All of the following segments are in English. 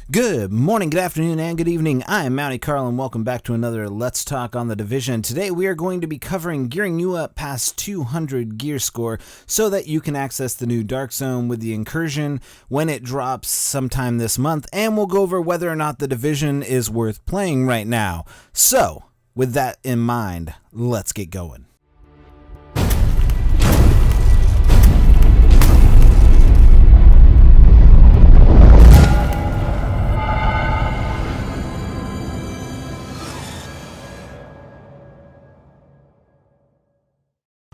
Good morning, good afternoon, and good evening. I'm Mountie Carl, and welcome back to another Let's Talk on the Division. Today we are going to be covering gearing you up past 200 gear score so that you can access the new Dark Zone with the Incursion when it drops sometime this month, and we'll go over whether or not the Division is worth playing right now. So, with that in mind, let's get going.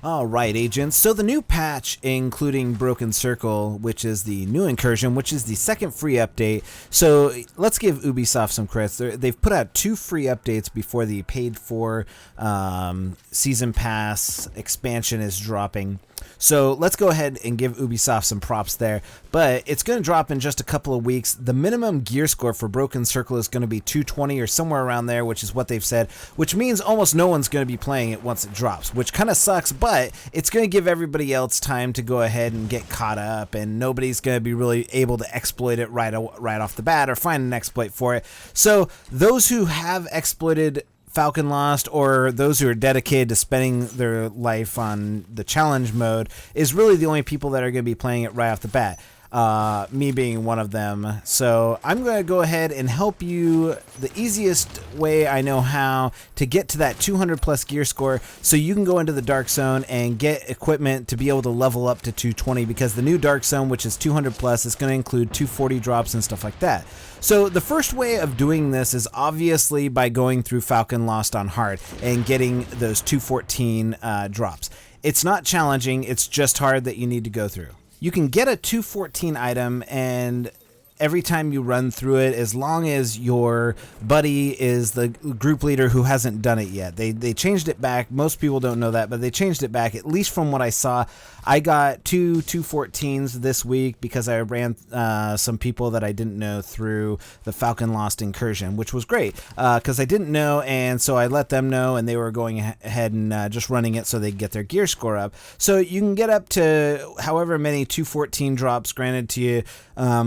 Alright, agents, so the new patch, including Broken Circle, which is the new Incursion, which is the second free update. So let's give Ubisoft some credit. They've put out 2 free updates before the paid-for Season Pass expansion is dropping. So let's go ahead and give Ubisoft some props there. But it's going to drop in just a couple of weeks. The minimum gear score for Broken Circle is going to be 220 or somewhere around there, which is what they've said, which means almost no one's going to be playing it once it drops, which kind of sucks, but it's going to give everybody else time to go ahead and get caught up, and nobody's going to be really able to exploit it right off the bat or find an exploit for it. So those who have exploited Falcon Lost, or those who are dedicated to spending their life on the challenge mode, is really the only people that are going to be playing it right off the bat. Me being one of them. So I'm going to go ahead and help you the easiest way I know how to get to that 200 plus gear score so you can go into the Dark Zone and get equipment to be able to level up to 220, because the new Dark Zone, which is 200 plus, is going to include 240 drops and stuff like that. So the first way of doing this is obviously by going through Falcon Lost on hard and getting those 214 drops. It's not challenging, it's just hard that you need to go through. You can get a 214 item, and every time you run through it, as long as your buddy is the group leader who hasn't done it yet. They changed it back. Most people don't know that, but they changed it back, at least from what I saw. I got 214s this week because I ran some people that I didn't know through the Falcon Lost Incursion, which was great because I didn't know, and so I let them know, and they were going ahead and just running it so they get their gear score up. So you can get up to however many 214 drops granted to you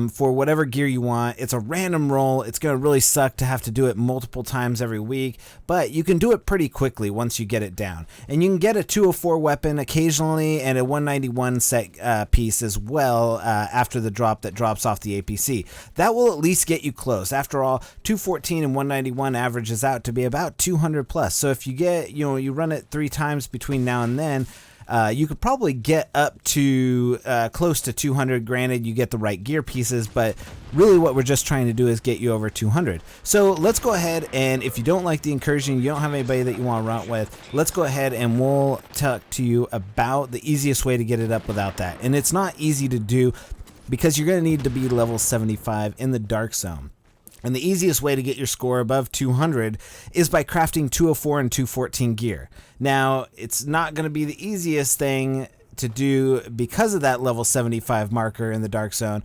for whatever gear you want. It's a random roll. It's going to really suck to have to do it multiple times every week, but you can do it pretty quickly once you get it down. And you can get a 204 weapon occasionally and a 191 set piece as well after the drop that drops off the APC. That will at least get you close. After all, 214 and 191 averages out to be about 200 plus. So if you get, you run it 3 times between now and then, you could probably get up to close to 200. Granted, you get the right gear pieces, but really what we're just trying to do is get you over 200. So let's go ahead, and if you don't like the Incursion, you don't have anybody that you want to run with, let's go ahead and we'll talk to you about the easiest way to get it up without that. And it's not easy to do because you're going to need to be level 75 in the Dark Zone. And the easiest way to get your score above 200 is by crafting 204 and 214 gear. Now, it's not going to be the easiest thing to do because of that level 75 marker in the Dark Zone,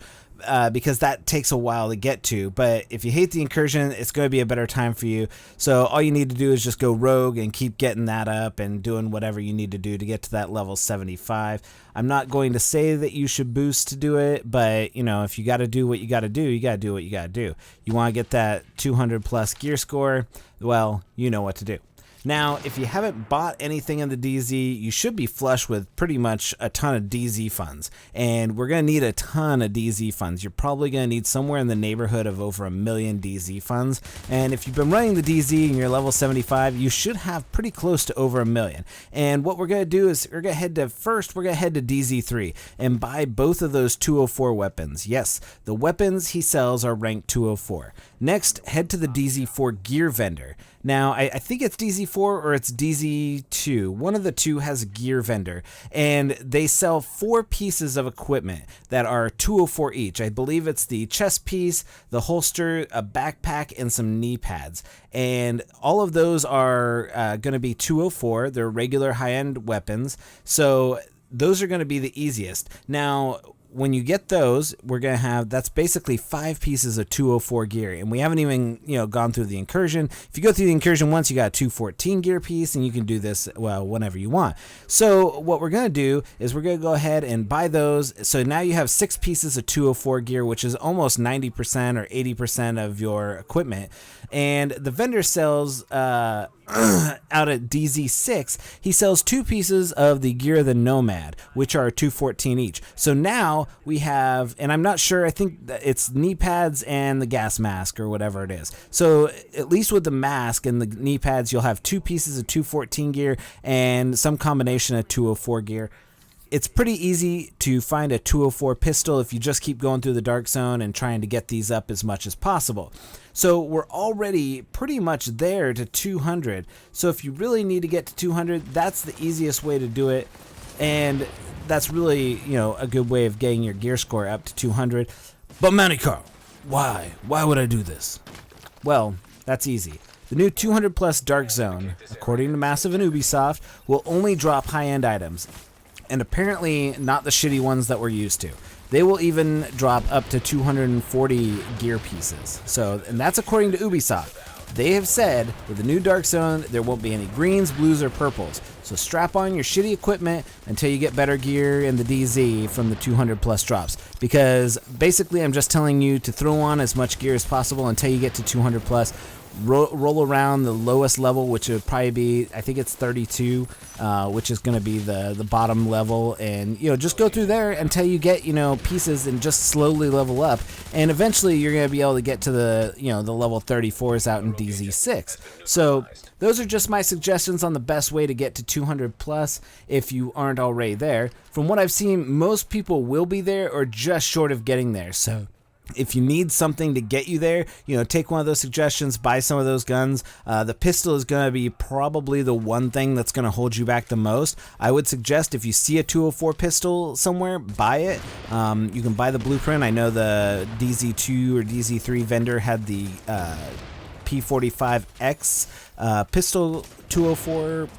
because that takes a while to get to. But if you hate the Incursion, it's going to be a better time for you. So all you need to do is just go rogue and keep getting that up and doing whatever you need to do to get to that level 75. I'm not going to say that you should boost to do it, but if you got to do what you got to do, you got to do what you got to do. You want to get that 200 plus gear score, well, you know what to do. Now, if you haven't bought anything in the DZ, you should be flush with pretty much a ton of DZ funds. And we're going to need a ton of DZ funds. You're probably going to need somewhere in the neighborhood of over 1 million DZ funds. And if you've been running the DZ and you're level 75, you should have pretty close to over 1 million. And what we're going to do is we're going to head to DZ3 and buy both of those 204 weapons. Yes, the weapons he sells are ranked 204. Next, head to the DZ4 gear vendor. Now, I think it's DZ4 or it's DZ2. One of the two has a gear vendor, and they sell 4 pieces of equipment that are 204 each. I believe it's the chest piece, the holster, a backpack, and some knee pads. And all of those are going to be 204. They're regular high-end weapons, so those are going to be the easiest. Now, when you get those, we're going to have, that's basically 5 pieces of 204 gear. And we haven't even, gone through the Incursion. If you go through the Incursion once, you got a 214 gear piece, and you can do this, well, whenever you want. So what we're going to do is we're going to go ahead and buy those. So now you have 6 pieces of 204 gear, which is almost 90% or 80% of your equipment. And the vendor sells, out at DZ6, he sells 2 pieces of the Gear of the Nomad, which are 214 each. So now we have, and I'm not sure, I think that it's knee pads and the gas mask or whatever it is. So at least with the mask and the knee pads, you'll have 2 pieces of 214 gear and some combination of 204 gear. It's pretty easy to find a 204 pistol if you just keep going through the Dark Zone and trying to get these up as much as possible. So we're already pretty much there to 200. So if you really need to get to 200, that's the easiest way to do it. And that's really, a good way of getting your gear score up to 200. But Manny Carl, why? Why would I do this? Well, that's easy. The new 200 plus Dark Zone, according to Massive and Ubisoft, will only drop high-end items. And apparently not the shitty ones that we're used to. They will even drop up to 240 gear pieces. So, and that's according to Ubisoft. They have said with the new Dark Zone, there won't be any greens, blues, or purples. So strap on your shitty equipment until you get better gear in the DZ from the 200 plus drops. Because basically I'm just telling you to throw on as much gear as possible until you get to 200 plus. Roll around the lowest level, which would probably be, I think it's 32, which is going to be the bottom level, and just go through there until you get pieces and just slowly level up, and eventually you're going to be able to get to the the level 34s out in DZ6. So those are just my suggestions on the best way to get to 200 plus if you aren't already there. From what I've seen, most people will be there or just short of getting there. So if you need something to get you there, take one of those suggestions, buy some of those guns. The pistol is going to be probably the one thing that's going to hold you back the most. I would suggest if you see a 204 pistol somewhere, buy it. You can buy the blueprint. I know the DZ2 or DZ3 vendor had the P45X pistol 204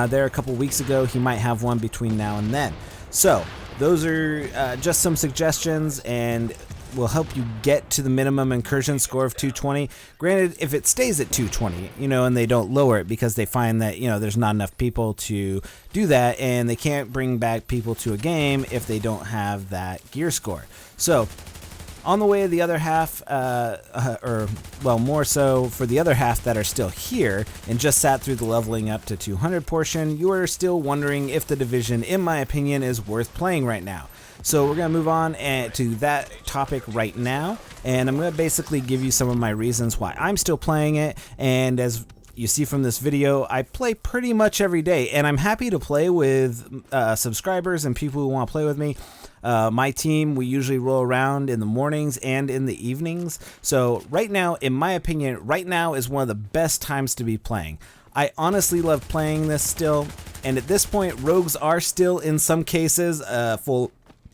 there a couple weeks ago. He might have one between now and then. So those are just some suggestions, and will help you get to the minimum Incursion score of 220. Granted, if it stays at 220, and they don't lower it because they find that, there's not enough people to do that, and they can't bring back people to a game if they don't have that gear score. So on the way to the other half, more so for the other half that are still here and just sat through the leveling up to 200 portion, you are still wondering if the Division, in my opinion, is worth playing right now. So we're going to move on to that topic right now, and I'm going to basically give you some of my reasons why I'm still playing it. And as you see from this video, I play pretty much every day, and I'm happy to play with subscribers and people who want to play with me. My team, we usually roll around in the mornings and in the evenings. So right now, in my opinion, right now is one of the best times to be playing. I honestly love playing this still, and at this point, rogues are still in some cases full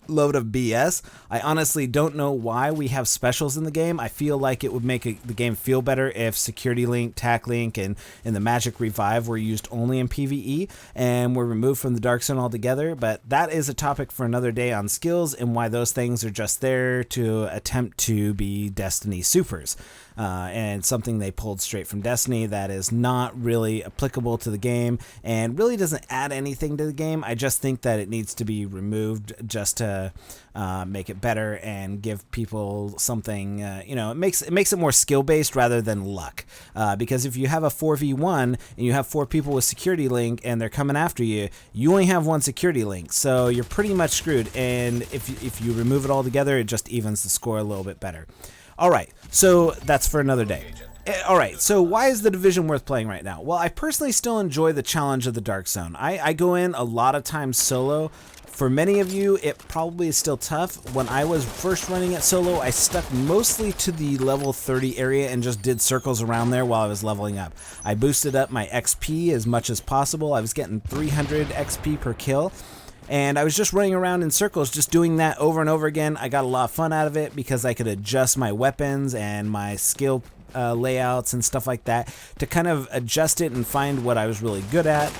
load of BS. I honestly don't know why we have specials in the game. I feel like it would make the game feel better if Security Link, Tac Link, and the Magic Revive were used only in PvE and were removed from the Dark Zone altogether, but that is a topic for another day on skills and why those things are just there to attempt to be Destiny supers. And something they pulled straight from Destiny that is not really applicable to the game and really doesn't add anything to the game. I just think that it needs to be removed just to make it better and give people something, it makes it more skill based rather than luck, because if you have a 4v1 and you have 4 people with Security Link and they're coming after you, you only have 1 Security Link, so you're pretty much screwed. And if you remove it all together, it just evens the score a little bit better. Alright, so that's for another day. Alright, so why is the Division worth playing right now? Well, I personally still enjoy the challenge of the Dark Zone. I go in a lot of times solo. For many of you, it probably is still tough. When I was first running it solo, I stuck mostly to the level 30 area and just did circles around there while I was leveling up. I boosted up my XP as much as possible. I was getting 300 XP per kill. And I was just running around in circles, just doing that over and over again. I got a lot of fun out of it because I could adjust my weapons and my skill layouts and stuff like that to kind of adjust it and find what I was really good at.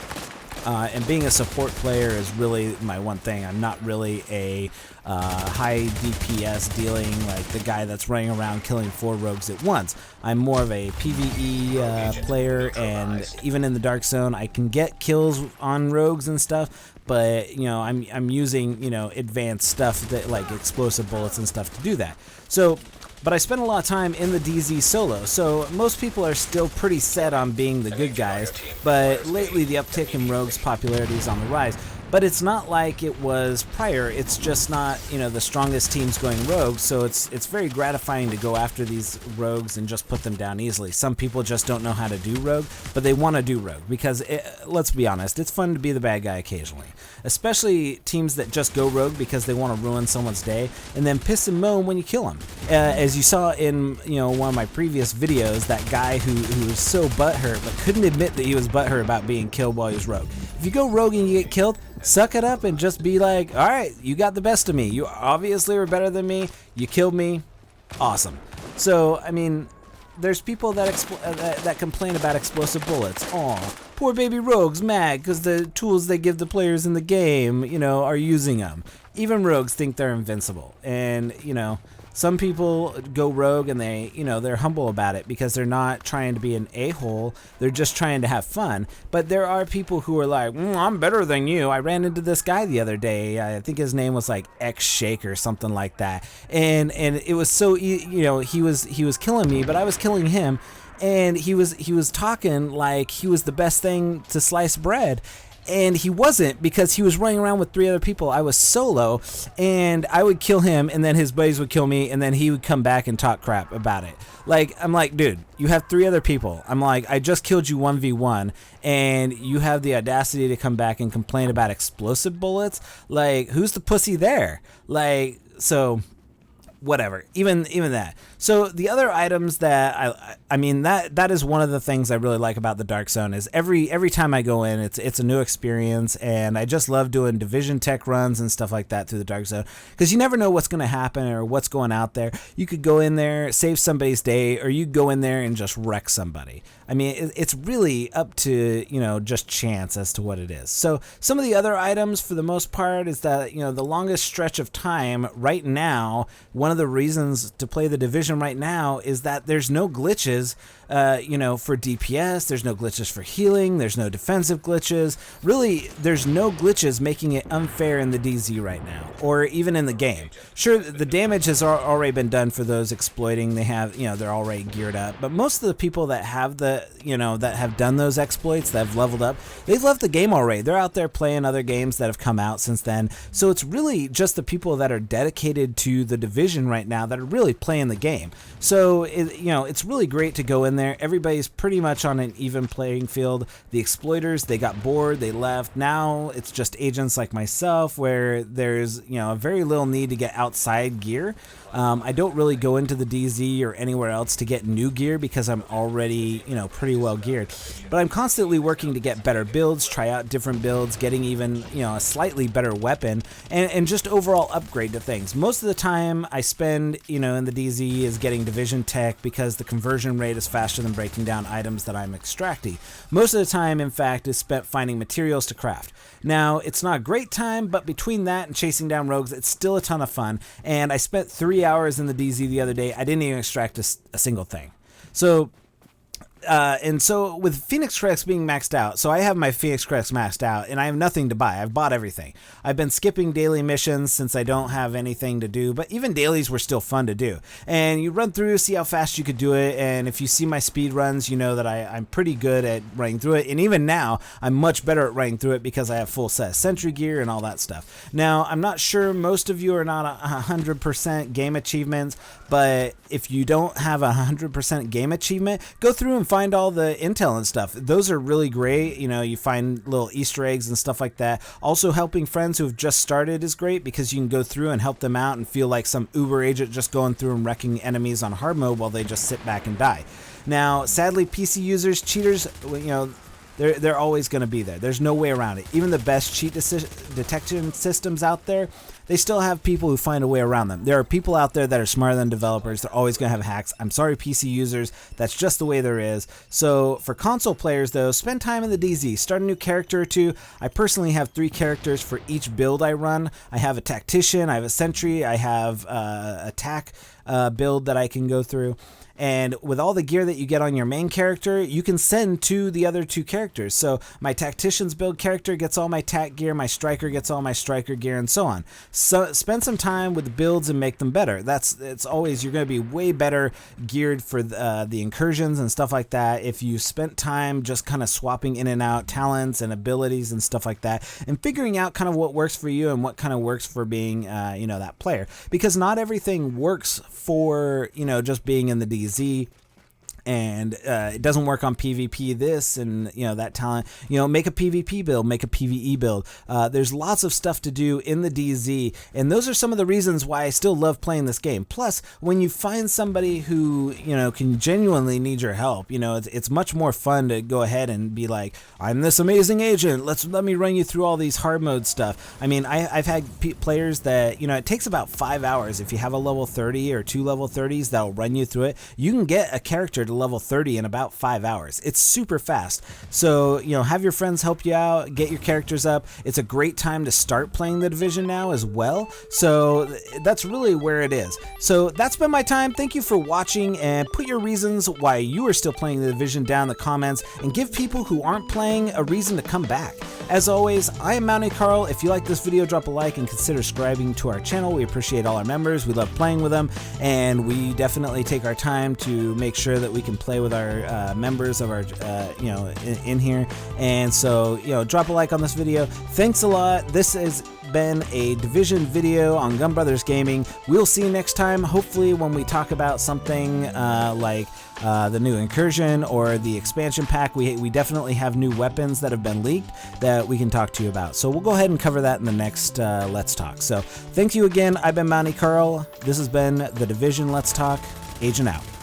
And being a support player is really my one thing. I'm not really a high DPS dealing, like the guy that's running around killing 4 rogues at once. I'm more of a PvE player, and even in the Dark Zone, I can get kills on rogues and stuff. But you know, I'm using, you know, advanced stuff that like explosive bullets and stuff to do that. So, but I spend a lot of time in the DZ solo, so most people are still pretty set on being the good guys, but lately the uptick in rogues' popularity is on the rise. But it's not like it was prior. It's just not, you know, the strongest teams going rogue, so it's very gratifying to go after these rogues and just put them down easily. Some people just don't know how to do rogue, but they want to do rogue because, let's be honest, it's fun to be the bad guy occasionally. Especially teams that just go rogue because they want to ruin someone's day and then piss and moan when you kill them. As you saw in, you know, one of my previous videos, that guy who was so butthurt but couldn't admit that he was butthurt about being killed while he was rogue. If you go rogue and you get killed, suck it up and just be like, all right, you got the best of me. You obviously were better than me. You killed me. Awesome. So, I mean, there's people that that complain about explosive bullets. Aw, poor baby rogues mad because the tools they give the players in the game, you know, are using them. Even rogues think they're invincible. And, you know, some people go rogue and they, you know, they're humble about it because they're not trying to be an a-hole. They're just trying to have fun. But there are people who are like, I'm better than you. I ran into this guy the other day. I think his name was like X Shake or something like that. And it was so, you know, he was killing me, but I was killing him. And he was talking like he was the best thing to slice bread. And he wasn't, because he was running around with 3 other people. I was solo, and I would kill him, and then his buddies would kill me, and then he would come back and talk crap about it. Like, I'm like, dude, you have 3 other people. I'm like, I just killed you 1v1, and you have the audacity to come back and complain about explosive bullets? Like, who's the pussy there? Like, so whatever, even that. So the other items that I mean, that is one of the things I really like about the Dark Zone is every time I go in, it's a new experience, and I just love doing division tech runs and stuff like that through the Dark Zone, because you never know what's going to happen or what's going out there. You could go in there, save somebody's day, or you go in there and just wreck somebody. I mean, it's really up to, you know, just chance as to what it is. So some of the other items, for the most part, is that, you know, the longest stretch of time right now, one of the reasons to play the Division right now is that there's no glitches, you know, for DPS. There's no glitches for healing. There's no defensive glitches. Really, there's no glitches making it unfair in the DZ right now, or even in the game. Sure, the damage has already been done for those exploiting. They have, you know, they're already geared up. But most of the people that have you know, that have done those exploits, that have leveled up, they've left the game already. They're out there playing other games that have come out since then. So it's really just the people that are dedicated to the Division right now that are really playing the game. So, you know, it's really great to go in there. Everybody's pretty much on an even playing field. The exploiters, they got bored, they left. Now it's just agents like myself, where there's, you know, a very little need to get outside gear. I don't really go into the DZ or anywhere else to get new gear because I'm already, you know, pretty well geared. But I'm constantly working to get better builds, try out different builds, getting even, you know, a slightly better weapon, and just overall upgrade to things. Most of the time I spend, you know, in the DZ is getting division tech because the conversion rate is faster than breaking down items that I'm extracting. Most of the time, in fact, is spent finding materials to craft. Now, it's not a great time, but between that and chasing down rogues, it's still a ton of fun. And I spent 3 hours in the DZ the other day. I didn't even extract a single thing. So, and so with Phoenix Crest being maxed out, so I have my Phoenix Crest maxed out, and I have nothing to buy. I've bought everything. I've been skipping daily missions since I don't have anything to do, but even dailies were still fun to do. And you run through, see how fast you could do it, and if you see my speed runs, you know that I'm pretty good at running through it, and even now, I'm much better at running through it because I have full set of sentry gear and all that stuff. Now, I'm not sure most of you are not 100% game achievements, but if you don't have a 100% game achievement, go through and find all the intel and stuff. Those are really great. You know, you find little Easter eggs and stuff like that. Also, helping friends who have just started is great because you can go through and help them out and feel like some Uber agent just going through and wrecking enemies on hard mode while they just sit back and die. Now, sadly, PC users, cheaters, you know, they're always going to be there. There's no way around it. Even the best cheat detection systems out there, they still have people who find a way around them. There are people out there that are smarter than developers. They're always going to have hacks. I'm sorry, PC users. That's just the way there is. So for console players, though, spend time in the DZ. Start a new character or two. I personally have 3 characters for each build I run. I have a tactician, I have a sentry, I have attack build that I can go through. And with all the gear that you get on your main character, you can send to the other 2 characters. So my tactician's build character gets all my tac gear, my striker gets all my striker gear, and so on. So spend some time with the builds and make them better. It's always, you're going to be way better geared for the incursions and stuff like that if you spent time just kind of swapping in and out talents and abilities and stuff like that, and figuring out kind of what works for you and what kind of works for being that player. Because not everything works for just being in the DZ. And it doesn't work on PvP this and that talent. Make a PvP build, make a PvE build. There's lots of stuff to do in the DZ, and those are some of the reasons why I still love playing this game. Plus, when you find somebody who can genuinely need your help, it's much more fun to go ahead and be like, I'm this amazing agent. Let me run you through all these hard mode stuff. I mean, I've had players that it takes about 5 hours if you have a level 30 or 2 level 30s that'll run you through it. You can get a character to level 30 in about 5 hours. It's super fast. So, have your friends help you out, get your characters up. It's a great time to start playing the Division now as well. So that's really where it is. So that's been my time. Thank you for watching, and put your reasons why you are still playing the Division down in the comments, and give people who aren't playing a reason to come back. As always, I am Mounty Carl. If you like this video, drop a like and consider subscribing to our channel. We appreciate all our members. We love playing with them, and we definitely take our time to make sure that we can play with our members of our in here. And so drop a like on this video. Thanks a lot. This has been a Division video on Gun Brothers Gaming. We'll see you next time, hopefully when we talk about something like the new Incursion or the expansion pack. We definitely have new weapons that have been leaked that we can talk to you about. So we'll go ahead and cover that in the next Let's Talk. So thank you again. I've been Mounty Carl. This has been the Division Let's Talk. Agent out.